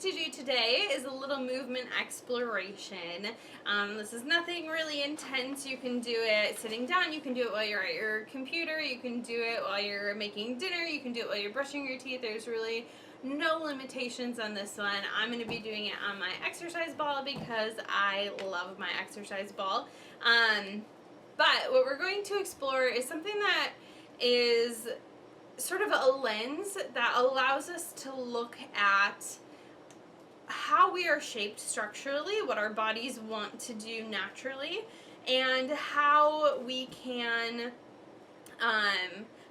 to do today is a little movement exploration. This is nothing really intense. You can do it sitting down, you can do it while you're at your computer, you can do it while you're making dinner, you can do it while you're brushing your teeth. There's really no limitations on this one. I'm going to be doing it on my exercise ball because I love my exercise ball. But what we're going to explore is something that is sort of a lens that allows us to look at how we are shaped structurally, what our bodies want to do naturally, and how we can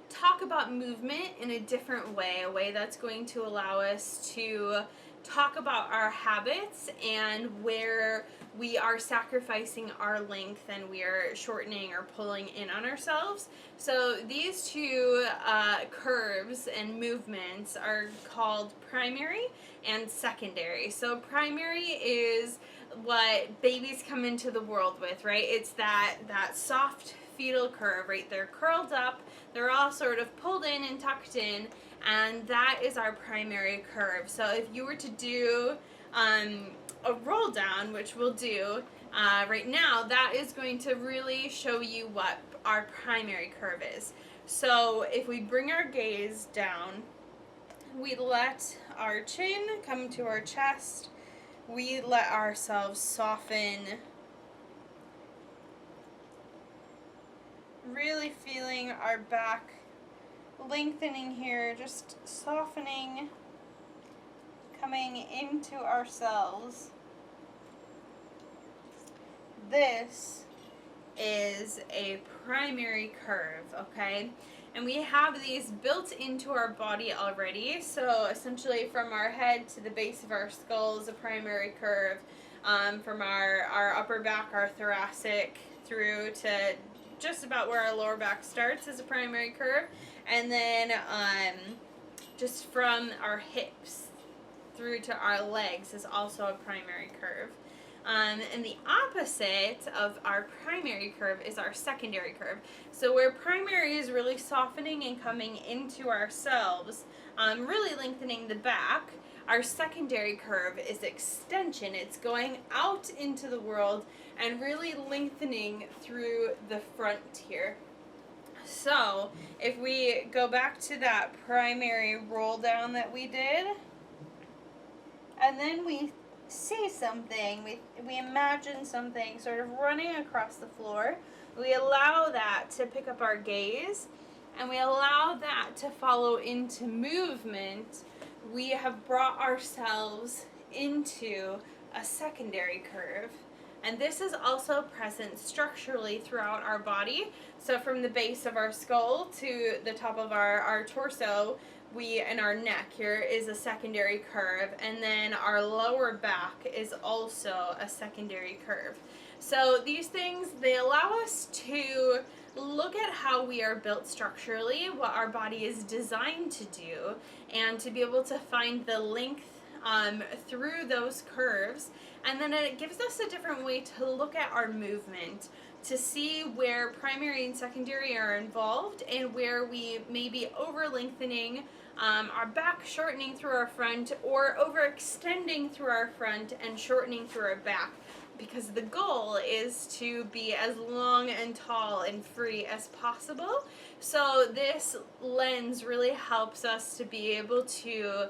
talk about movement in a different way, a way that's going to allow us to talk about our habits and where we are sacrificing our length and we are shortening or pulling in on ourselves. So these two curves and movements are called primary and secondary. So primary is what babies come into the world with, right? It's that soft fetal curve, right? They're curled up, they're all sort of pulled in and tucked in, and that is our primary curve. So if you were to do a roll down, which we'll do right now, that is going to really show you what our primary curve is. So if we bring our gaze down, we let our chin come to our chest, we let ourselves soften, really feeling our back lengthening here, just softening, coming into ourselves. This is a primary curve, okay? And we have these built into our body already. So essentially from our head to the base of our skull is a primary curve. From our upper back, our thoracic, through to just about where our lower back starts is a primary curve. And then just from our hips through to our legs is also a primary curve. And the opposite of our primary curve is our secondary curve. So where primary is really softening and coming into ourselves, really lengthening the back, our secondary curve is extension. It's going out into the world and really lengthening through the front here. So if we go back to that primary roll down that we did, and then we see something, we imagine something sort of running across the floor, we allow that to pick up our gaze, and we allow that to follow into movement, we have brought ourselves into a secondary curve. And this is also present structurally throughout our body. So from the base of our skull to the top of our torso, and our neck here is a secondary curve, and then our lower back is also a secondary curve. So these things, they allow us to look at how we are built structurally, what our body is designed to do, and to be able to find the length through those curves. And then it gives us a different way to look at our movement, to see where primary and secondary are involved and where we may be over lengthening our back, shortening through our front, or overextending through our front and shortening through our back, because the goal is to be as long and tall and free as possible. So this lens really helps us to be able to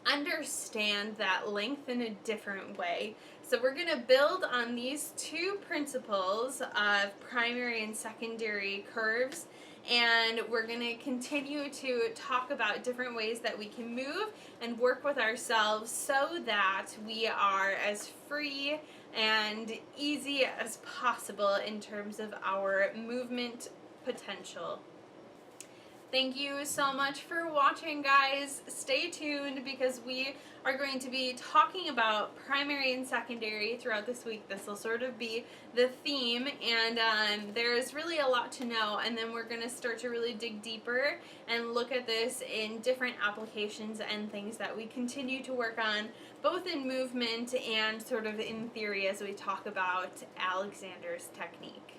understand that length in a different way. So we're going to build on these two principles of primary and secondary curves, and we're going to continue to talk about different ways that we can move and work with ourselves so that we are as free and easy as possible in terms of our movement potential. Thank you so much for watching, guys. Stay tuned because we are going to be talking about primary and secondary throughout this week. This will sort of be the theme, and there's really a lot to know, and then we're going to start to really dig deeper and look at this in different applications and things that we continue to work on, both in movement and sort of in theory as we talk about Alexander's technique.